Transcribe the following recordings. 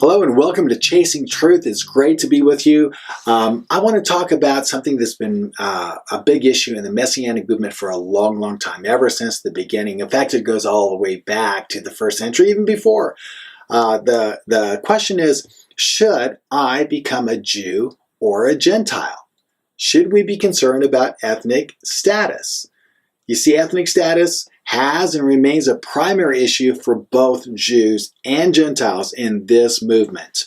Hello and welcome to Chasing Truth. It's great to be with you. I want to talk about something that's been a big issue in the Messianic movement for a long time, ever since the beginning. In fact, it goes all the way back to the first century, even before. The question is, should I become a Jew or a Gentile? Should we be concerned about ethnic status? You see, ethnic status has and remains a primary issue for both Jews and Gentiles in this movement.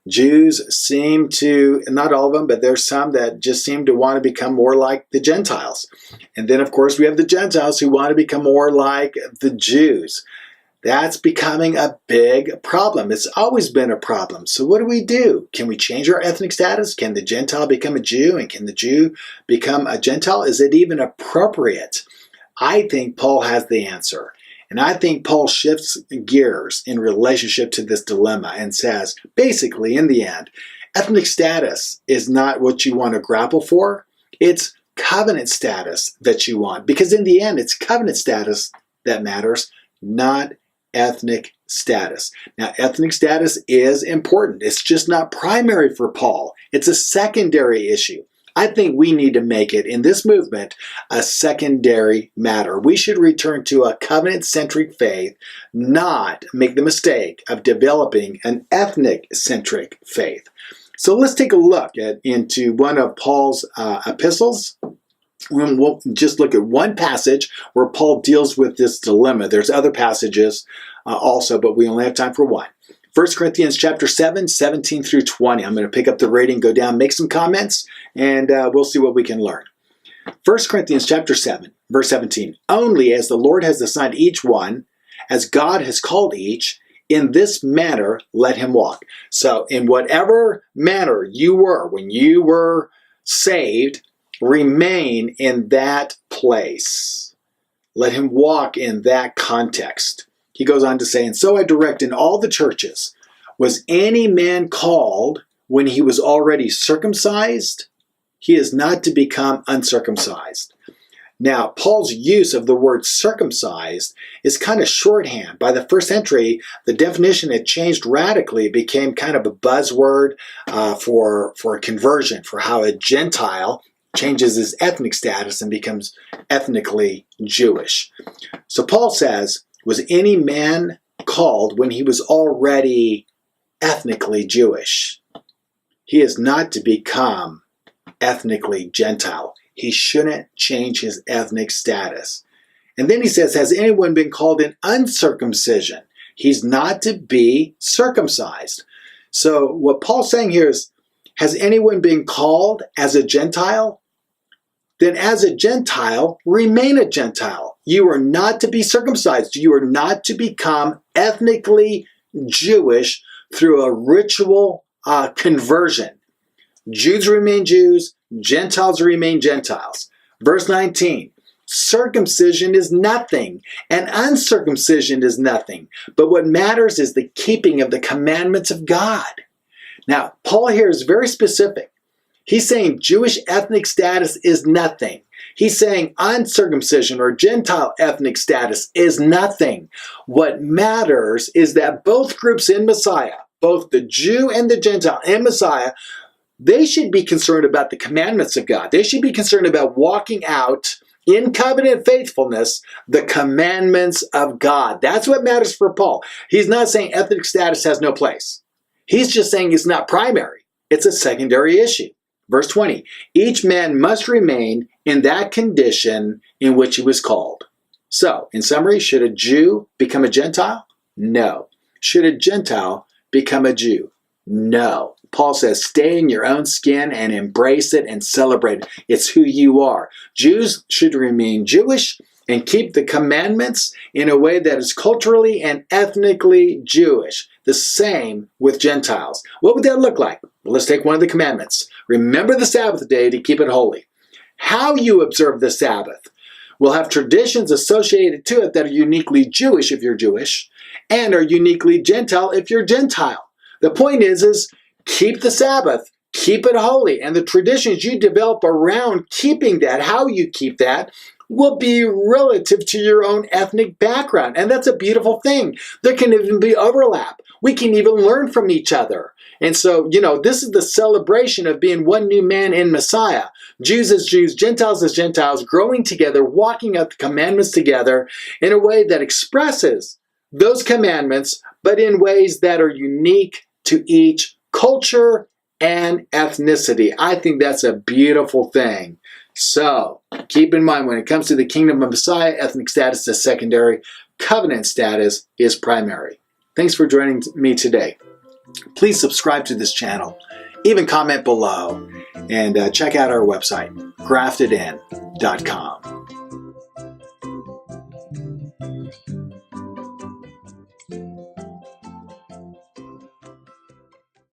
Jews seem to, not all of them, but there's some that just seem to want to become more like the Gentiles. And then, of course, we have the Gentiles who want to become more like the Jews. That's becoming a big problem. It's always been a problem. So what do? Can we change our ethnic status? Can the Gentile become a Jew? And can the Jew become a Gentile? Is it even appropriate? I think Paul has the answer. And I think Paul shifts gears in relationship to this dilemma and says, basically, in the end, ethnic status is not what you want to grapple for. It's covenant status that you want. Because in the end, it's covenant status that matters, not ethnic status. Now, ethnic status is important. It's just not primary for Paul. It's a secondary issue. I think we need to make it, in this movement, a secondary matter. We should return to a covenant-centric faith, not make the mistake of developing an ethnic-centric faith. So let's take a look into one of Paul's epistles. We'll just look at one passage where Paul deals with this dilemma. There's other passages also, but we only have time for one. 1 Corinthians chapter 7, 17 through 20. I'm going to pick up the reading, go down, make some comments, and we'll see what we can learn. 1 Corinthians chapter 7, verse 17. Only as the Lord has assigned each one, as God has called each, in this manner let him walk. So in whatever manner you were when you were saved, remain in that place. Let him walk in that context. He goes on to say, and so I direct in all the churches, was any man called when he was already circumcised? He is not to become uncircumcised. Now, Paul's use of the word circumcised is kind of shorthand. By the first century, the definition had changed radically. It became kind of a buzzword for conversion, for how a Gentile changes his ethnic status and becomes ethnically Jewish. So Paul says, was any man called when he was already ethnically Jewish? He is not to become ethnically Gentile. He shouldn't change his ethnic status. And then he says, has anyone been called in uncircumcision? He's not to be circumcised. So what Paul's saying here is, has anyone been called as a Gentile? Then as a Gentile, remain a Gentile. You are not to be circumcised. You are not to become ethnically Jewish through a ritual conversion. Jews remain Jews. Gentiles remain Gentiles. Verse 19, circumcision is nothing, and uncircumcision is nothing. But what matters is the keeping of the commandments of God. Now, Paul here is very specific. He's saying Jewish ethnic status is nothing. He's saying uncircumcision or Gentile ethnic status is nothing. What matters is that both groups in Messiah, both the Jew and the Gentile in Messiah, they should be concerned about the commandments of God. They should be concerned about walking out in covenant faithfulness the commandments of God. That's what matters for Paul. He's not saying ethnic status has no place. He's just saying it's not primary. It's a secondary issue. Verse 20, each man must remain in that condition in which he was called. So, in summary, should a Jew become a Gentile? No. Should a Gentile become a Jew? No. Paul says, stay in your own skin and embrace it and celebrate it. It's who you are. Jews should remain Jewish and keep the commandments in a way that is culturally and ethnically Jewish. The same with Gentiles. What would that look like? Well, let's take one of the commandments. Remember the Sabbath day to keep it holy. How you observe the Sabbath will have traditions associated to it that are uniquely Jewish if you're Jewish, and are uniquely Gentile if you're Gentile. The point is keep the Sabbath, keep it holy, and the traditions you develop around keeping that, how you keep that, will be relative to your own ethnic background. And that's a beautiful thing. There can even be overlap. We can even learn from each other. And so, this is the celebration of being one new man in Messiah. Jews as Jews, Gentiles as Gentiles, growing together, walking out the commandments together in a way that expresses those commandments, but in ways that are unique to each culture and ethnicity. I think that's a beautiful thing. So keep in mind, when it comes to the kingdom of Messiah, ethnic status is secondary, covenant status is primary. Thanks for joining me today. Please subscribe to this channel, even comment below, and check out our website, graftedin.com.